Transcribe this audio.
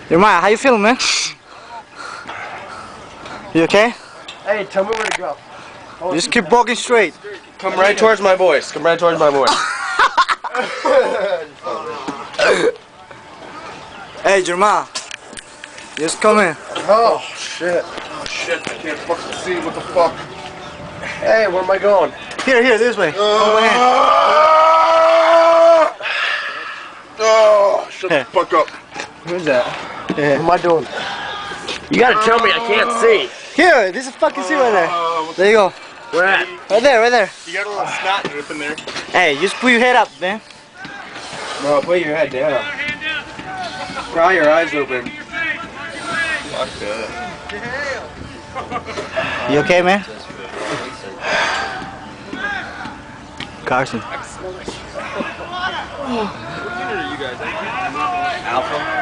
Jeremiah, how you feeling, man? You okay? Hey, tell me where to go. Just keep walking straight. Come right towards my voice. Come right towards my voice. Hey, Jeremiah. Just come in. Oh, shit. Oh, shit. I can't fucking see. What the fuck? Hey, where am I going? Here, this way. Hold my hand. Oh, shut the fuck up. Who's that? What am I doing? You gotta tell me. I can't see. Here, this is fucking see right there. There you go. Where at? Right there. You got a little snot drip in there. Hey, just put your head up, man. Bro, put your head down. Try your eyes open. Fuck that. You okay, man? Carson. What unit are you guys at? Alpha?